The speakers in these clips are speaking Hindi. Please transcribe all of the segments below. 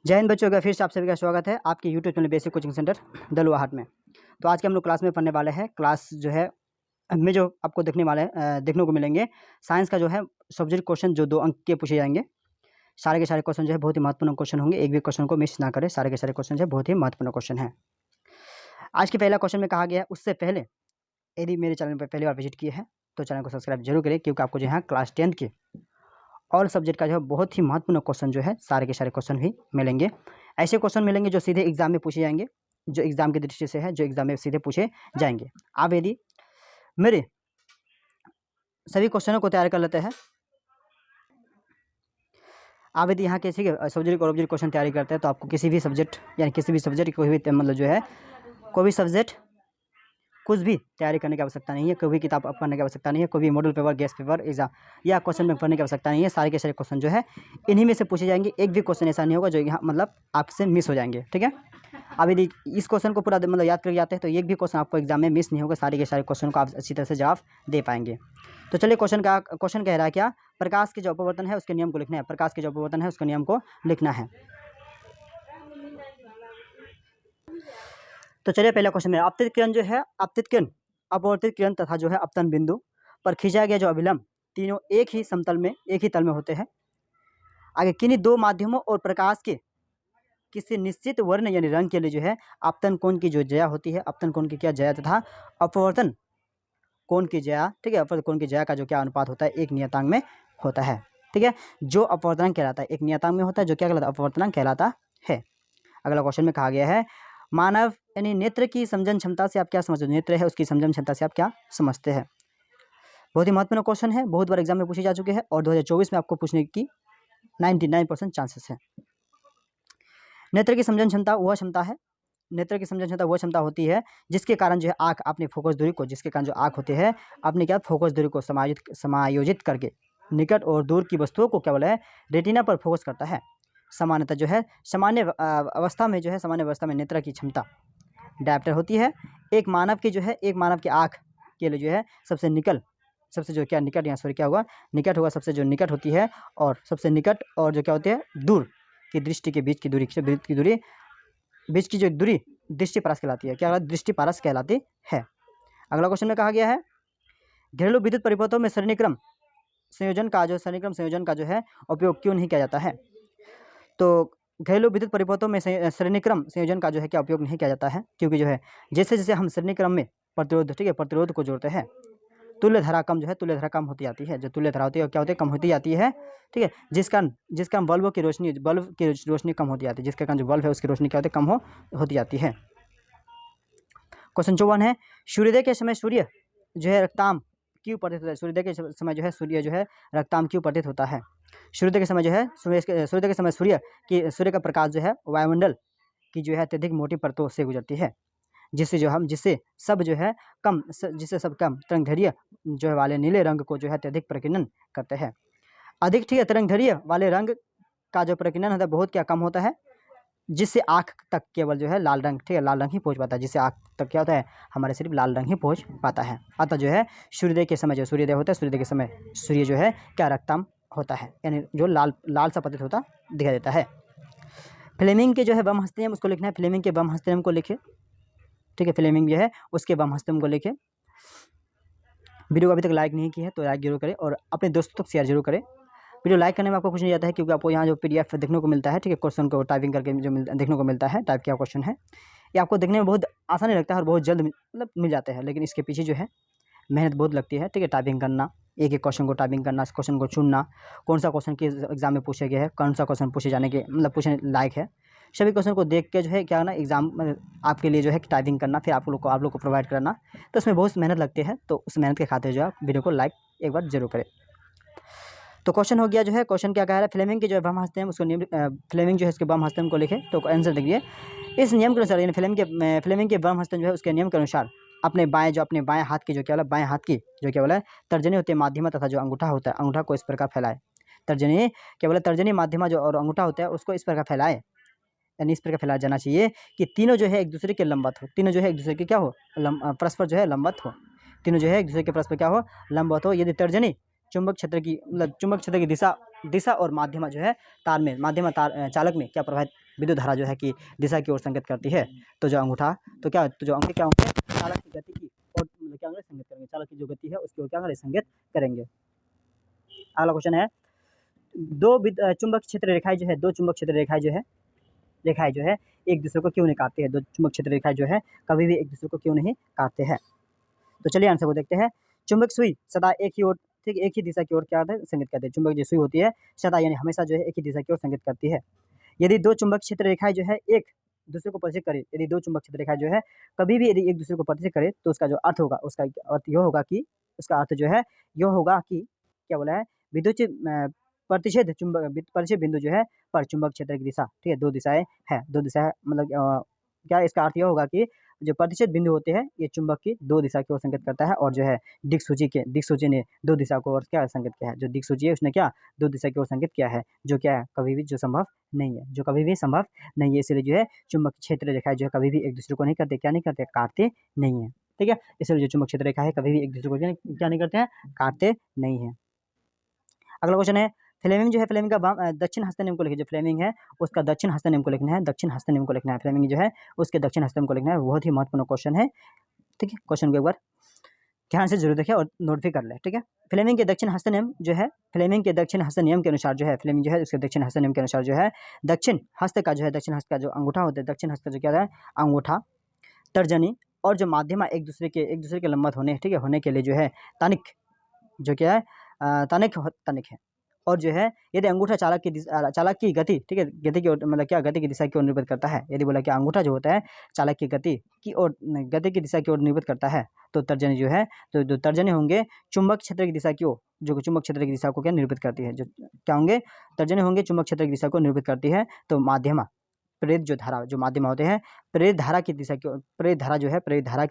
जय हिंद बच्चों का फिर से आप सभी का स्वागत है आपके YouTube channel basic coaching centre Daluahat में। तो आज के हम लोग क्लास में पढ़ने वाले हैं। क्लास जो है में जो आपको देखने को मिलेंगे साइंस का जो है सब्जेक्ट क्वेश्चन जो 2 अंक के पूछे जाएंगे। सारे के सारे क्वेश्चन जो है बहुत ही महत्वपूर्ण क्वेश्चन होंगे, एक भी क्वेश्चन को मिस ना करें। सारे के सारे क्वेश्चन जो है बहुत ही महत्वपूर्ण क्वेश्चन है। आज के पहला क्वेश्चन में कहा गया है, उससे पहले यदि मेरे चैनल पर पहली बार विजिट किए हैं तो चैनल को सब्सक्राइब जरूर करें, क्योंकि आपको जो है क्लास 10 के और सब्जेक्ट का जो है बहुत ही महत्वपूर्ण क्वेश्चन जो है सारे के सारे क्वेश्चन भी मिलेंगे। ऐसे क्वेश्चन मिलेंगे जो सीधे एग्जाम में पूछे जाएंगे, जो एग्जाम की दृष्टि से है, जो एग्जाम में सीधे पूछे जाएंगे। आप यदि मेरे सभी क्वेश्चनों को तैयार कर लेते हैं, आप यदि यहाँ किसी के सब्जेक्ट और ऑब्जेक्ट क्वेश्चन तैयारी करते हैं तो आपको किसी भी सब्जेक्ट यानी किसी भी सब्जेक्ट कोई भी मतलब जो है कोई भी सब्जेक्ट कुछ भी तैयारी करने की आवश्यकता नहीं है, कोई भी किताब पढ़ने की आवश्यकता नहीं है, कोई भी model paper, guest paper exam या क्वेश्चन में पढ़ने की आवश्यकता नहीं है। सारे के सारे क्वेश्चन जो है इन्हीं में से पूछे जाएंगे। एक भी क्वेश्चन ऐसा नहीं होगा जो यहाँ मतलब आपसे मिस हो जाएंगे। ठीक है, अब यदि इस क्वेश्चन को पूरा मतलब याद करके जाते हैं तो एक भी क्वेश्चन आपको एग्जाम में मिस नहीं होगा। सारे के सारे क्वेश्चन को आप अच्छी तरह से जवाब दे पाएंगे। तो चलिए क्वेश्चन कह रहा है क्या, प्रकाश के जो अपवर्तन है उसके नियम को लिखना है। प्रकाश के जो अपवर्तन है उसके नियम को लिखना है। तो चलिए पहला क्वेश्चन में आपतित किरण जो है, आपतित किरण, अपवर्तित किरण तथा जो है अपतन बिंदु पर खींचा गया जो अभिलंब तीनों एक ही तल में होते हैं। आगे किन्हीं दो माध्यमों और प्रकाश के किसी निश्चित वर्ण यानी रंग के लिए जो है आपतन कोण की जो ज्या होती है, आपतन कोण की क्या ज्या तथा अपवर्तन कोण की ज्या, ठीक है, अपवर्तन कोण की ज्या का जो क्या अनुपात होता है एक नियतांक में होता है। ठीक है, जो अपवर्तनांक कहलाता है एक नियतांक में होता है, जो क्या कहलाता है अपवर्तनांक कहलाता है। अगला क्वेश्चन में कहा गया है मानव यानी नेत्र की समझन क्षमता से आप क्या समझते हो। नेत्र है उसकी समझन क्षमता से आप क्या समझते हैं। बहुत ही महत्वपूर्ण क्वेश्चन है, बहुत बार एग्जाम में पूछे जा चुके हैं और 2024 में आपको पूछने की 99% चांसेस है। नेत्र की समझन क्षमता वह क्षमता है, नेत्र की समझन क्षमता वह क्षमता होती है जिसके कारण जो है आँख अपनी फोकस दूरी को, जिसके कारण जो आँख होती है अपनी क्या फोकस दूरी को समायोजित करके निकट और दूर की वस्तुओं को क्या बोला है रेटिना पर फोकस करता है। सामान्यतः जो है सामान्य अवस्था में जो है सामान्य अवस्था में नेत्र की क्षमता डायप्टर होती है। एक मानव की आँख के लिए जो है सबसे जो क्या निकट यहाँ सॉरी क्या होगा निकट होगा, सबसे जो निकट होती है और सबसे निकट और जो क्या होती है दूर की दृष्टि के बीच की दूरी दृष्टिपारस कहलाती है। क्या दृष्टिपारस कहलाती है। अगला क्वेश्चन में कहा गया है घरेलू विद्युत परिपथों में सरणीक्रम संयोजन का जो है उपयोग क्यों नहीं किया जाता है। तो घरेलू विद्युत परिपथों में सरणीक्रम संयोजन का जो है क्या उपयोग नहीं किया जाता है, क्योंकि जो है जैसे जैसे हम सरणीक्रम में प्रतिरोध, ठीक है, प्रतिरोध को जोड़ते हैं तुल्य धारा कम होती जाती है। जो तुल्य धारा होती है क्या होती है कम होती जाती है। ठीक है, जिस कारण बल्ब की रोशनी कम होती जाती है, जिसके कारण जो बल्ब है उसकी रोशनी क्या होती है कम होती जाती है। क्वेश्चन 54 है सूर्योदय के समय सूर्य जो है रक्ताम क्यों प्रतीत होता है। सूर्योदय के समय जो है सूर्य जो है रक्ताम क्यों प्रतीत होता है। सूर्योदय के समय जो है सूर्योदय के समय सूर्य का प्रकाश जो है वायुमंडल की जो है अत्यधिक मोटी परतों से गुजरती है, जिससे सब कम तरंगदैर्घ्य जो है वाले नीले रंग को जो है अत्यधिक प्रकीर्णन करते हैं। अधिक, ठीक है, तरंगदैर्घ्य वाले रंग का जो प्रकीर्णन होता है बहुत क्या कम होता है, जिससे आँख तक केवल जो है लाल रंग, ठीक है, लाल रंग ही पहुँच पाता है, जिससे आँख तक क्या होता है हमारे सिर्फ लाल रंग ही पहुँच पाता है। अतः जो है सूर्योदय के समय जो सूर्योदय होता है सूर्योदय के समय सूर्य जो है क्या रक्ताम होता है, यानी जो लाल सा प्रतीत होता दिखाई देता है। फ्लेमिंग के जो है बम हस्ते नियम उसको लिखना है। फ्लेमिंग के बम हस्ते नियम को लिखे, ठीक है, फ्लेमिंग जो है उसके बम हस्ते नियम को लिखे। वीडियो को अभी तक लाइक नहीं की है तो लाइक जरूर करें और अपने दोस्तों तक शेयर जरूर करें। वीडियो लाइक करने में आपको कुछ नहीं जाता है, क्योंकि आपको यहाँ जो PDF देखने को मिलता है, ठीक है, क्वेश्चन को टाइपिंग करके जो देखने को मिलता है टाइप किया क्वेश्चन है, ये आपको देखने में बहुत आसानी लगता है और बहुत जल्द मतलब मिल जाते हैं, लेकिन इसके पीछे जो है मेहनत बहुत लगती है। ठीक है, टाइपिंग करना, एक एक क्वेश्चन को टाइपिंग करना, इस क्वेश्चन को चुनना, कौन सा क्वेश्चन किस एग्जाम में पूछे गए हैं, कौन सा क्वेश्चन पूछे जाने के मतलब पूछने लायक है, सभी क्वेश्चन को देख के जो है क्या ना एग्जाम आपके लिए जो है टाइपिंग करना, फिर आप लोग को प्रोवाइड कराना, तो उसमें बहुत मेहनत लगती है। तो उस मेहनत के खातिर जो है वीडियो को लाइक एक बार जरूर करें। तो क्वेश्चन हो गया जो है, क्वेश्चन क्या कह रहा है फ्लेमिंग के जो है बम हस्ते हैं उसको फ्लेमिंग जो है इसके बम हस्ते को लिखे। तो आंसर देखिए इस नियम के अनुसार, यानी फ्लेमिंग के बम हस्ते जो है उसके नियम के अनुसार अपने बाएं हाथ की जो क्या बोला बाएं हाथ की जो क्या बोला तर्जनी होती है माध्यमा तथा जो अंगूठा होता है अंगूठा को इस प्रकार फैलाए। तर्जनी माध्यमा जो और अंगूठा होता है उसको इस प्रकार फैलाए, यानी इस प्रकार फैलाया जाना चाहिए कि तीनों जो है एक दूसरे के लंबवत हो, तीनों जो है एक दूसरे के क्या हो परस्पर जो है लंबवत हो, तीनों जो है एक दूसरे के परस्पर क्या हो लंबवत हो। यदि तर्जनी चुंबक क्षेत्र की मतलब चुंबक क्षेत्र की दिशा और माध्यमा जो है तार में माध्यमा तार चालक में क्या प्रभावित विद्युत धारा जो है कि दिशा की ओर संकेत करती है। तो जो अंगूठा तो जो अंगूठे क्या होंगे चालक की गति की और क्या होंगे संकेत करेंगे, चालक की जो गति है उसकी ओर क्या करेंगे संकेत करेंगे। अगला क्वेश्चन है चुंबक क्षेत्र रेखाएं जो है दो चुंबक क्षेत्र रेखाएं जो है एक दूसरे को क्यों नहीं काटते हैं। दो चुंबक क्षेत्र रेखाएं जो है कभी भी एक दूसरे को क्यों नहीं काटते हैं। तो चलिए आंसर को देखते हैं। चुंबक सुई सदा एक ही ओर ठीक एक ही दिशा की ओर क्या संकेत करते हैं। चुंबक जो सुई होती है सदा यानी हमेशा जो है एक ही दिशा की ओर संकेत करती है। यदि दो चुंबक क्षेत्र रेखाएं जो है एक दूसरे को परिचित करे, यदि दो चुंबक क्षेत्र रेखाएं जो है कभी भी यदि एक दूसरे को परिचित करे तो उसका जो अर्थ होगा उसका अर्थ यह होगा कि उसका अर्थ जो है यह होगा कि क्या बोला है विद्युत परिच्छेद बिंदु जो है पर चुंबक क्षेत्र की दिशा ठीक है दो दिशाएं मतलब क्या इसका अर्थ यह होगा कि जो प्रतिच्छेद बिंदु होते हैं ये चुंबक की दो दिशा की ओर संकेत करता है और जो है दिक्सूची ने दो दिशा को और क्या संकेत किया है। जो दिक्सूची है उसने क्या दो दिशा की ओर संकेत किया है जो क्या है कभी भी जो संभव नहीं है, इसलिए जो है चुंबक क्षेत्र रेखा जो है कभी भी एक दूसरे को नहीं करते, क्या नहीं करते काटते नहीं है। ठीक है, इसलिए जो चुंबक क्षेत्र रेखा है कभी भी एक दूसरे को क्या नहीं करते हैं काटते नहीं है। अगला क्वेश्चन है फ्लेमिंग का दक्षिण हस्त नियम को लिखिए। जो फ्लेमिंग है उसका दक्षिण हस्त नियम को लिखना है, फ्लेमिंग जो है उसके दक्षिण हस्त नियम को लिखना है। बहुत ही महत्वपूर्ण क्वेश्चन है। ठीक है, क्वेश्चन को एक बार ध्यान से जरूर देखें और नोट भी कर ले। ठीक है, फ्लेमिंग के दक्षिण हस्त नियम जो है फ्लेमिंग के दक्षिण हस्त नियम के अनुसार जो है फ्लेमिंग जो है उसके दक्षिण हस्त नियम के अनुसार जो है दक्षिण हस्त का जो अंगूठा होता है दक्षिण हस्त का जो क्या है अंगूठा तर्जनी और जो माध्यमा एक दूसरे के लंबवत होने ठीक है होने के लिए जो है तनिक जो क्या है तनिक है। और जो है यदि अंगूठा चालक की गति ठीक है गति की ओर मतलब क्या गति की दिशा की ओर निर्भर करता है। यदि बोला कि अंगूठा जो होता है चालक की गति की दिशा की ओर निर्भर करता है तो तर्जनी जो है तो जो तर्जनी होंगे चुंबक क्षेत्र की दिशा की ओर जो चुंबक क्षेत्र की दिशा को क्या निर्भर करती है। जो क्या होंगे तर्जनी होंगे चुंबक क्षेत्र की दिशा को निर्भर करती है। तो माध्यमा प्रेरित जो धारा जो माध्यमा होते हैं प्रेरित धारा की दिशा की प्रेरित धारा जो है प्रेरित धारा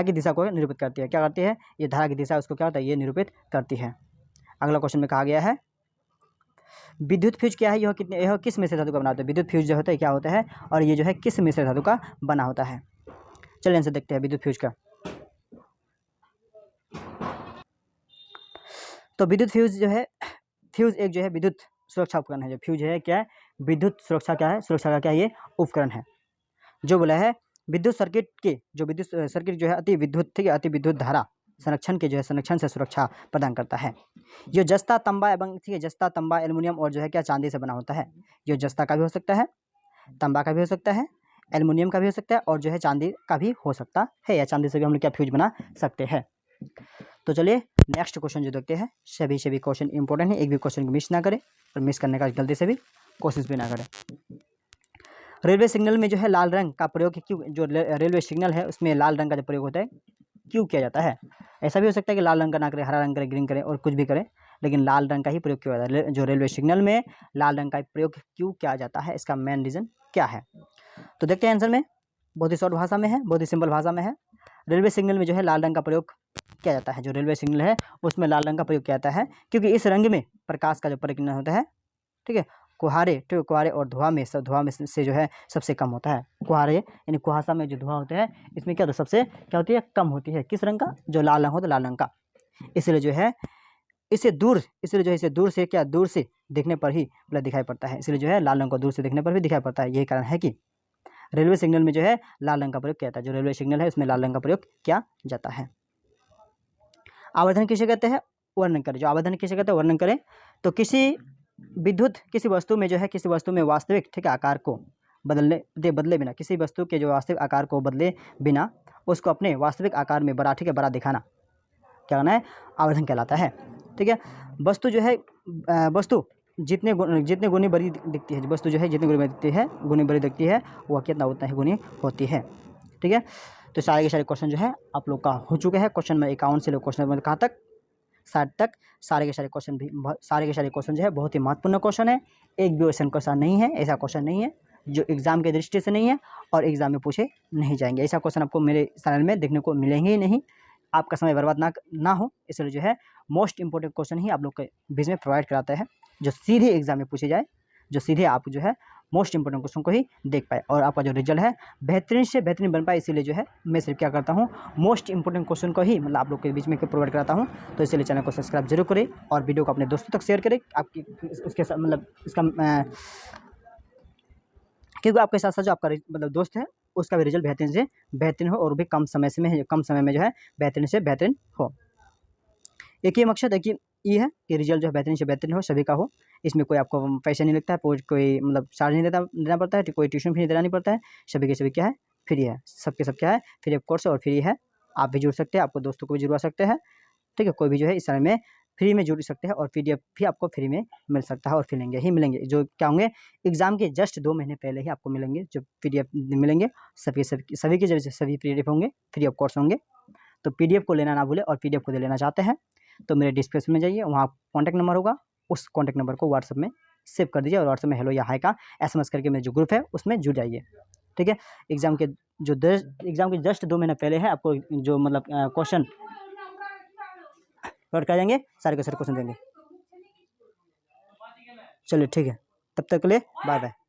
की दिशा को निरूपित करती है। क्या करती है ये धारा की दिशा उसको क्या होता है ये निरूपित करती है। अगला क्वेश्चन में कहा गया है विद्युत फ्यूज क्या है, यह किस मिश्र धातु का बना होता है। विद्युत फ्यूज जो होता है क्या होता है और ये जो है किस मिश्र धातु का बना होता है। चलिए आंसर देखते हैं विद्युत फ्यूज का। तो विद्युत फ्यूज जो है फ्यूज एक जो है विद्युत सुरक्षा उपकरण है। जो फ्यूज है क्या है विद्युत सुरक्षा का क्या है ये उपकरण है। जो बोला है विद्युत सर्किट जो है अति विद्युत धारा संरक्षण से सुरक्षा प्रदान करता है। ये जस्ता तांबा एवं ठीक है जस्ता तांबा एल्युमिनियम और जो है क्या चांदी से बना होता है। ये जस्ता का भी हो सकता है, तांबा का भी हो सकता है, एल्युमिनियम का भी हो सकता है और जो है चांदी का भी हो सकता है या चांदी से भी हम लोग क्या फ्यूज बना सकते हैं। तो चलिए नेक्स्ट क्वेश्चन जो देखते हैं। सभी क्वेश्चन इंपॉर्टेंट है, एक भी क्वेश्चन को मिस ना करें और मिस करने का गलती से भी कोशिश भी ना करें। रेलवे सिग्नल में जो है लाल रंग का प्रयोग क्यों जो रेलवे सिग्नल है उसमें लाल रंग का जो प्रयोग होता है क्यों किया जाता है। ऐसा भी हो सकता है कि लाल रंग का ना करें, हरा रंग करें, ग्रीन करें और कुछ भी करें, लेकिन लाल रंग का ही प्रयोग किया जाता है। जो रेलवे सिग्नल में लाल रंग का प्रयोग क्यों किया जाता है इसका मेन रीज़न क्या है। तो देखते हैं आंसर में। बहुत ही शॉर्ट भाषा में है, बहुत ही सिंपल भाषा में है। रेलवे सिग्नल में जो है लाल रंग का प्रयोग किया जाता है। जो रेलवे सिग्नल है उसमें लाल रंग का प्रयोग किया जाता है क्योंकि इस रंग में प्रकाश का जो परिकीर्णन होता है ठीक है कुहारे और धुआं में से जो है सबसे कम होता है। कुहारे यानी कुहासा में जो धुआं होता है इसमें क्या होता है सबसे क्या होती है कम होती है। किस रंग का जो लाल रंग होता है लाल रंग का। इसलिए जो है इसे दूर से देखने पर ही मतलब दिखाई पड़ता है। इसलिए जो है लाल रंग को दूर से देखने पर भी दिखाई पड़ता है। यही कारण है कि रेलवे सिग्नल में जो है लाल रंग का प्रयोग किया जाता है। जो रेलवे सिग्नल है उसमें लाल रंग का प्रयोग किया जाता है। आवर्धन किसे कहते हैं वर्णन करें। जो आवर्धन किसे कहते हैं वर्णन करें। तो किसी वस्तु में वास्तविक ठीक आकार को बदले बिना किसी वस्तु के जो वास्तविक आकार को बदले बिना उसको अपने वास्तविक आकार में बड़ा ठीक है बड़ा दिखाना क्या कहना है आवर्धन कहलाता है। ठीक है, वस्तु जो है वस्तु जितने गुनी बड़ी दिखती है, वस्तु जो है जितनी गुनी बड़ी दिखती है वह कितना उतना ही गुनी होती है। ठीक है, तो सारे के सारे क्वेश्चन जो है आप लोग का हो चुके हैं। क्वेश्चन में 51 से लोग क्वेश्चन नंबर कहाँ तक 60 तक सारे के सारे क्वेश्चन जो है बहुत ही महत्वपूर्ण क्वेश्चन है। एक भी क्वेश्चन क्वेश्चन नहीं है, ऐसा क्वेश्चन नहीं है जो एग्जाम के दृष्टि से नहीं है और एग्जाम में पूछे नहीं जाएंगे। ऐसा क्वेश्चन आपको मेरे चैनल में देखने को मिलेंगे ही नहीं। आपका समय बर्बाद ना हो इसलिए जो है मोस्ट इंपॉर्टेंट क्वेश्चन ही आप लोग के बीच में प्रोवाइड कराते हैं जो सीधे एग्जाम में पूछे जाए, जो सीधे आप जो है मोस्ट इंपॉर्टेंट क्वेश्चन को ही देख पाए और आपका जो रिजल्ट है बेहतरीन से बेहतरीन बन पाए। इसीलिए जो है मैं सिर्फ क्या करता हूँ, मोस्ट इंपॉर्टेंट क्वेश्चन को ही मतलब आप लोग के बीच में प्रोवाइड कराता हूँ। तो इसलिए चैनल को सब्सक्राइब जरूर करें और वीडियो को अपने दोस्तों तक शेयर करें। आपकी उसके साथ मतलब इसका क्योंकि आपके साथ साथ जो आपका मतलब दोस्त है उसका भी रिजल्ट बेहतरीन से बेहतरीन हो और भी कम समय में जो है बेहतरीन से बेहतरीन हो। एक ये मकसद है कि ये है कि रिजल्ट जो है बेहतरीन से बेहतरीन हो, सभी का हो। इसमें कोई आपको पैसा नहीं लगता है, कोई मतलब चार्ज नहीं देना पड़ता है, कोई ट्यूशन फी नहीं देना नहीं पड़ता है। सभी के सभी क्या है, फ्री है। सबके सब क्या है, फ्री ऑफ कोर्स और फ्री है। आप भी जुड़ सकते हैं, आपको दोस्तों को भी जुड़वा सकते हैं। ठीक है, कोई भी जो है इस समय में फ्री में जुड़ सकते हैं और पीडीएफ भी आपको फ्री में मिल सकता है और मिलेंगे जो क्या होंगे, एग्जाम के जस्ट 2 महीने पहले ही आपको मिलेंगे जो पीडीएफ मिलेंगे। सभी के जैसे सभी पीडीएफ होंगे, फ्री ऑफ कोर्स होंगे। तो पीडीएफ को लेना ना भूले और पीडीएफ को लेना चाहते हैं तो मेरे डिस्क्रिप्शन में जाइए, वहाँ कॉन्टैक्ट नंबर होगा, उस कॉन्टैक्ट नंबर को व्हाट्सअप में सेव कर दीजिए और व्हाट्सअप में हेलो या हाय का SMS करके मेरे जो ग्रुप है उसमें जुड़ जाइए। ठीक है, एग्जाम के जस्ट 2 महीने पहले है आपको जो मतलब क्वेश्चन नोट कर जाएंगे, सारे के सारे क्वेश्चन देंगे। चलिए ठीक है, तब तक के लिए बाय बाय।